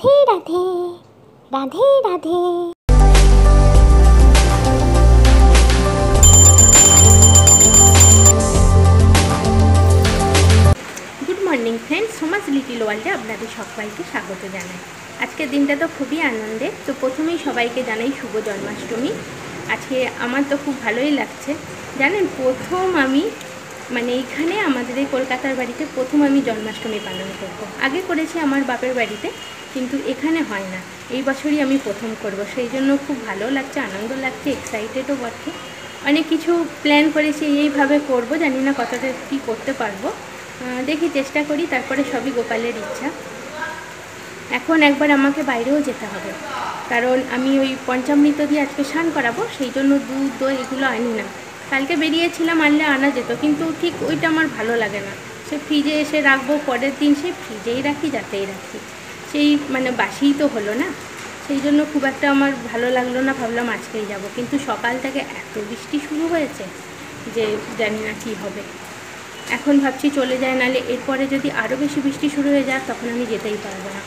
Radhe Radhe Radhe Radhe. Good morning friends, Soma's little ওয়ার্ল্ডে আপনাদের সবাইকে স্বাগত জানাই। আজকের দিনটা তো খুবই আনন্দের। তো প্রথমেই সবাইকে জানাই শুভ জন্মাষ্টমী। আজকে আমার তো খুব ভালোই লাগছে। জানেন, প্রথম আমি এইখানে আমাদের এই কলকাতার বাড়িতে প্রথম আমি জন্মাষ্টমী পালন করব। আগে করেছি আমার বাপের বাড়িতে, কিন্তু এখানে হয় না। এই বছরই আমি প্রথম করব, সেই জন্য খুব ভালো লাগছে, আনন্দ লাগছে, এক্সাইটেডও বটে। অনেক কিছু প্ল্যান করেছি, এইভাবে করব, জানি না কতটা কী করতে পারবো, দেখি চেষ্টা করি। তারপরে সবই গোপালের ইচ্ছা। এখন একবার আমাকে বাইরেও যেতে হবে, কারণ আমি ওই পঞ্চামৃত দিয়ে আজকে স্নান করাবো, সেই জন্য দুধ দই এগুলো আনি না। কালকে বেরিয়েছিলাম, আনলে আনা যেত, কিন্তু ঠিক ওইটা আমার ভালো লাগে না। সে ফ্রিজে এসে রাখবো, পরের দিন সেই ফ্রিজেই রাখি, যাতেই রাখি, সেই বাসিই তো হলো না। সেই জন্য খুব একটা আমার ভালো লাগলো না, ভাবলাম আজকেই যাব। কিন্তু সকাল থেকে এত বৃষ্টি শুরু হয়েছে যে জানি না কী হবে। এখন ভাবছি চলে যায়, নাহলে এরপরে যদি আরও বেশি বৃষ্টি শুরু হয়ে যায় তখন আমি যেতেই পারবো না।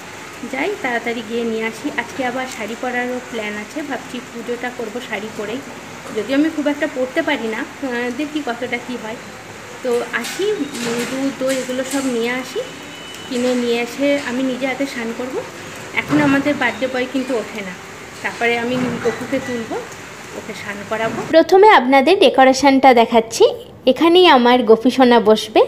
যাই, তাড়াতাড়ি গিয়ে নিয়ে আসি। আজকে আবার শাড়ি পরারও প্ল্যান আছে, ভাবছি পুজোটা করব শাড়ি পরেই। যদিও আমি খুব একটা পরতে পারি না, দেখি কতটা কী হয়। তো আসি, দুধ দই এগুলো সব নিয়ে আসি, কিনে নিয়ে এসে আমি নিজে হাতে স্নান করব। এখন আমাদের বার্থডে বয় কিন্তু ওঠে না, তারপরে আমি গপুকে তুলব, ওকে স্নান করাবো। প্রথমে আপনাদের ডেকোরেশনটা দেখাচ্ছি। এখানেই আমার গপু সোনা বসবে।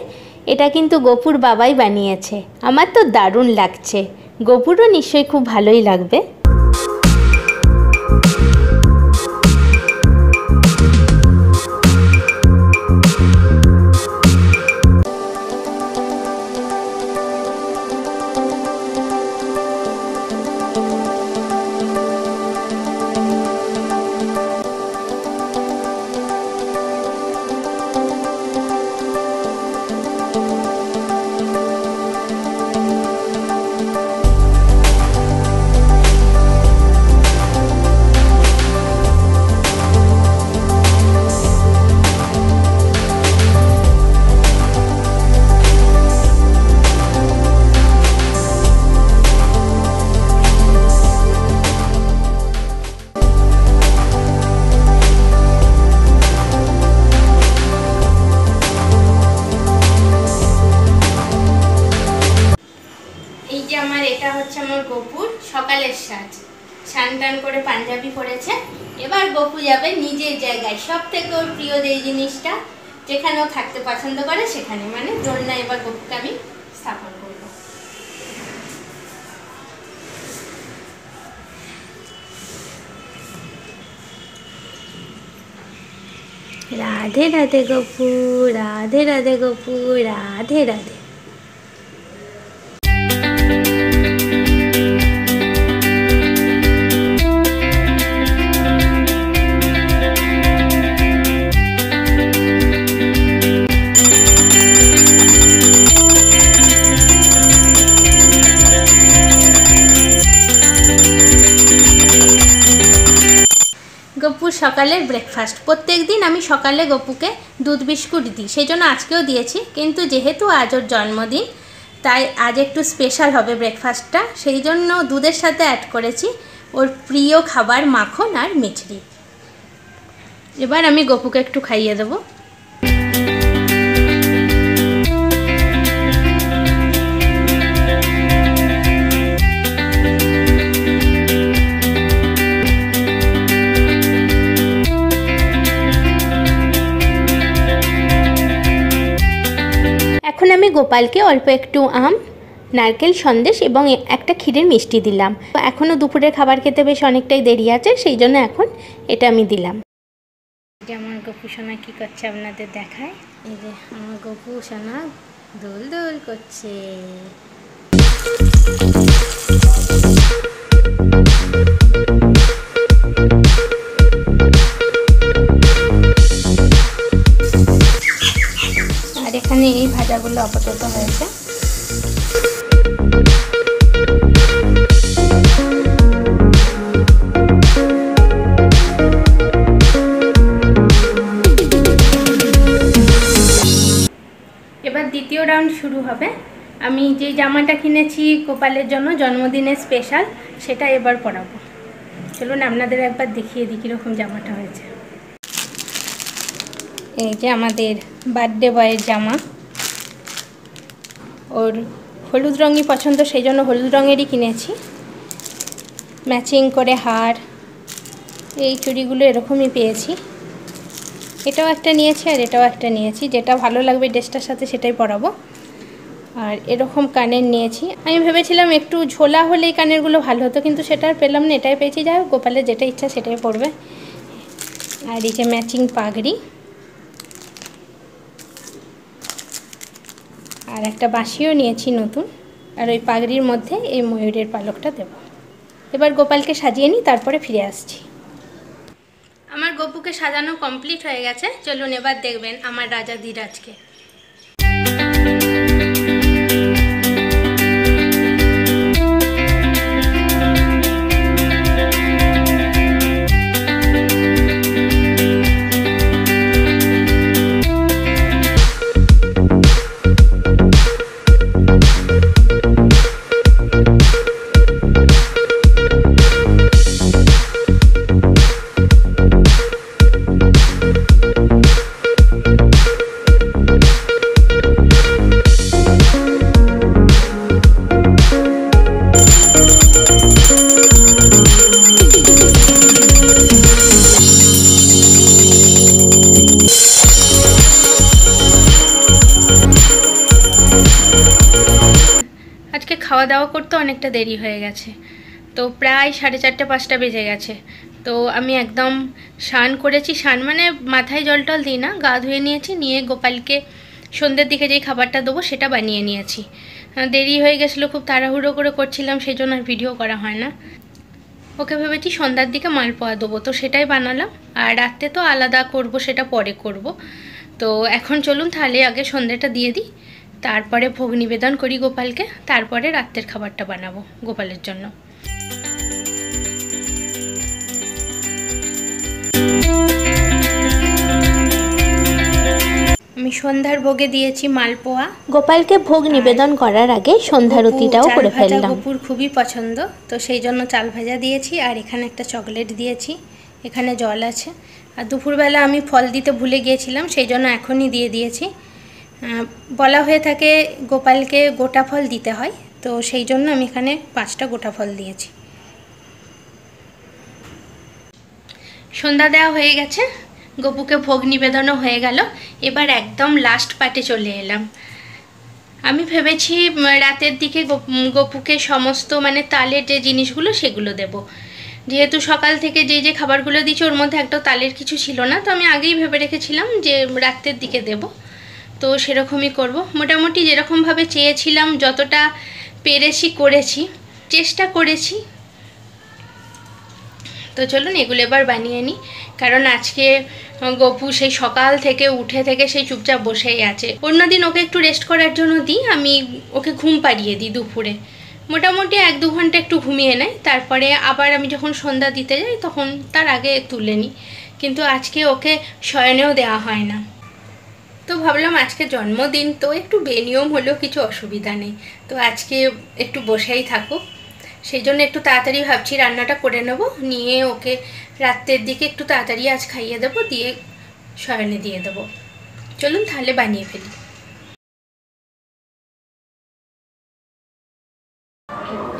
এটা কিন্তু গপুর বাবাই বানিয়েছে। আমার তো দারুণ লাগছে, গপুরও নিশ্চয়ই খুব ভালোই লাগবে। এটা হচ্ছে আমার গপুর সকালের সাজ। স্নান টান করে পাঞ্জাবি পরেছে। এবার গপু যাবে নিজের জায়গায়, সব থেকে ওর প্রিয় যে জিনিসটা, যেখানে ও থাকতে পছন্দ করে সেখানে, দোলনা। এবার গপুকে আমি স্থাপন করব। রাধে রাধে গপু, রাধে রাধে গপু, রাধে রাধে। গপুর সকালের ব্রেকফাস্ট। প্রত্যেক দিন আমি সকালে গপুকে দুধ বিস্কুট দিই, সেই জন্য আজকেও দিয়েছি। কিন্তু যেহেতু আজ ওর জন্মদিন, তাই আজ একটু স্পেশাল হবে ব্রেকফাস্টটা, সেই জন্য দুধের সাথে অ্যাড করেছি ওর প্রিয় খাবার মাখন আর মিছরি। এবার আমি গপুকে একটু খাইয়ে দেবো। এখন আমি গোপালকে অল্প একটু আম, নারকেল সন্দেশ এবং একটা ক্ষীরের মিষ্টি দিলাম। এখনও দুপুরের খাবার খেতে বেশ অনেকটাই দেরি আছে, সেই জন্য এখন এটা আমি দিলাম। আমার গপু সোনা কী করছে আপনাদের দেখায়। এই যে আমার গপু সোনা দোল দোল করছে। আর এখানে এই ভাজাগুলো আপাতত হয়েছে। এবার দ্বিতীয় রাউন্ড শুরু হবে। আমি যে জামাটা কিনেছি গোপালের জন্য জন্মদিনের স্পেশাল, সেটা এবার পরাবো। চলুন আপনাদের একবার দেখিয়ে দিই কীরকম জামাটা হয়েছে। এই যে আমাদের বার্থডে বয়ের জামা, ওর হলুদ রঙই পছন্দ, সেই জন্য হলুদ রঙেরই কিনেছি। ম্যাচিং করে হার, এই চুড়িগুলো এরকমই পেয়েছি। এটাও একটা নিয়েছি আর এটাও একটা নিয়েছি, যেটা ভালো লাগবে ড্রেসটার সাথে সেটাই পরাবো। আর এরকম কানের নিয়েছি। আমি ভেবেছিলাম একটু ঝোলা হলেই কানেরগুলো ভালো হতো, কিন্তু সেটা আর পেলাম না, এটাই পেয়েছি। যাই হোক, গোপালের যেটা ইচ্ছা সেটাই পরবে। আর এই যে ম্যাচিং পাগড়ি, আর একটা বাঁশিও নিয়েছি নতুন। আর ওই পাগড়ির মধ্যে এই ময়ূরের পালকটা দেব। এবার গোপালকে সাজিয়ে নিই, তারপরে ফিরে আসছি। আমার গপুকে সাজানো কমপ্লিট হয়ে গেছে। চলুন এবার দেখবেন আমার রাজা ধীরাজকে। আজকে খাওয়া দাওয়া করতে অনেকটা দেরি হয়ে গেছে, তো প্রায় 4:30 5টা বেজে গেছে। তো আমি একদম স্নান করেছি, স্নান মানে মাথায় জল টল দিই না, গা ধুয়ে নিয়েছি, নিয়ে গোপালকে সন্ধ্যের দিকে যেই খাবারটা দেবো সেটা বানিয়ে নিয়েছি। দেরি হয়ে গেছিলো, খুব তাড়াহুড়ো করে করছিলাম, সেই জন্য আর ভিডিও করা হয় না। ওকে ভেবেছি সন্ধ্যার দিকে মালপোয়া দেবো, তো সেটাই বানালাম। আর রাত্রে তো আলাদা করব, সেটা পরে করব। তো এখন চলুন তাহলে আগে সন্ধ্যাটা দিয়ে দিই, তারপরে ভোগ নিবেদন করি গোপালকে, তারপরে রাত্রের খাবারটা বানাবো গোপালের জন্য। আমি সন্ধ্যার ভোগে দিয়েছি মালপোয়া। গোপালকে ভোগ নিবেদন করার আগে সন্ধ্যারতিটাও করে ফেললাম। গপুর খুবই পছন্দ, তো সেই জন্য চাল ভাজা দিয়েছি। আর এখানে একটা চকলেট দিয়েছি, এখানে জল আছে। আর দুপুরবেলা আমি ফল দিতে ভুলে গিয়েছিলাম, সেই জন্য এখনই দিয়ে দিয়েছি। বলা হয়ে থাকে গোপালকে গোটা ফল দিতে হয়, তো সেই জন্য আমি এখানে 5টা গোটা ফল দিয়েছি। সন্ধ্যা দেওয়া হয়ে গেছে, গপুকে ভোগ নিবেদনও হয়ে গেল। এবার একদম লাস্ট পার্টে চলে এলাম। আমি ভেবেছি রাতের দিকে গপুকে সমস্ত মানে তালের যে জিনিসগুলো সেগুলো দেব। যেহেতু সকাল থেকে যে যে খাবারগুলো দিচ্ছি ওর মধ্যে একটা তালের কিছু ছিল না, তো আমি আগেই ভেবে রেখেছিলাম যে রাতের দিকে দেব। তো সেরকমই করব। মোটামুটি যেরকমভাবে চেয়েছিলাম যতটা পেরেছি করেছি, চেষ্টা করেছি। তো চলুন এগুলো এবার বানিয়ে নিই, কারণ আজকে গপু সেই সকাল থেকে উঠে থেকে সেই চুপচাপ বসেই আছে। অন্যদিন ওকে একটু রেস্ট করার জন্য দিই, আমি ওকে ঘুম পাড়িয়ে দিই দুপুরে, মোটামুটি 1-2 ঘন্টা একটু ঘুমিয়ে নেয়। তারপরে আবার আমি যখন সন্ধ্যা দিতে যাই তখন তার আগে তুলে নিই, কিন্তু আজকে ওকে শয়নেও দেওয়া হয় না। তো ভাবলাম আজকে জন্মদিন, তো একটু বেনিয়ম হলেও কিছু অসুবিধা নেই, তো আজকে একটু বসেই থাকুক। সেই জন্য একটু তাড়াতাড়ি ভাবছি রান্নাটা করে নেব, নিয়ে ওকে রাত্রের দিকে একটু তাড়াতাড়ি আজ খাইয়ে দেবো, দিয়ে শয়নে দিয়ে দেবো। চলুন তাহলে বানিয়ে ফেলি।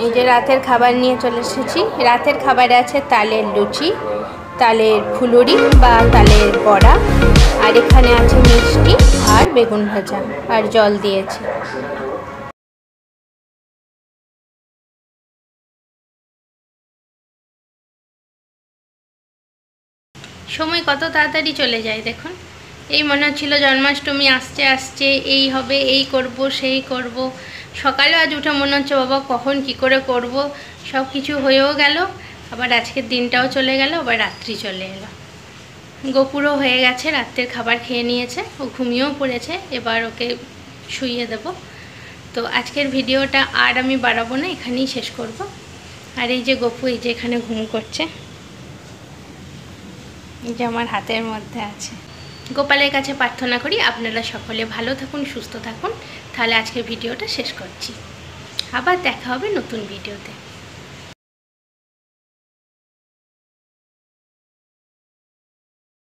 এই যে রাতের খাবার নিয়ে চলে এসেছি। রাতের খাবারে আছে তালের লুচি, তালের ফুলুরি বা তালের বড়া, আর এখানে আছে মিষ্টি আর বেগুন ভাজা, আর জল দিয়েছি। সময় কত তাড়াতাড়ি চলে যায় দেখুন। এই মনে হচ্ছিল জন্মাষ্টমী আসছে আসছে, এই হবে, এই করব, সেই করব। সকালে আজ উঠে মনে হচ্ছে বাবা কখন কি করে করব, সব কিছু হয়েও গেল। আবার আজকের দিনটাও চলে গেল, আবার রাত্রি চলে এলো। গপুরও হয়ে গেছে, রাত্রের খাবার খেয়ে নিয়েছে, ও ঘুমিয়েও পড়েছে। এবার ওকে শুইয়ে দেব। তো আজকের ভিডিওটা আর আমি বাড়াবো না, এখানেই শেষ করব। আর এই যে গপু এই যে এখানে ঘুম করছে, এই যে আমার হাতের মধ্যে আছে। গোপালের কাছে প্রার্থনা করি আপনারা সকলে ভালো থাকুন, সুস্থ থাকুন। তাহলে আজকের ভিডিওটা শেষ করছি, আবার দেখা হবে নতুন ভিডিওতে।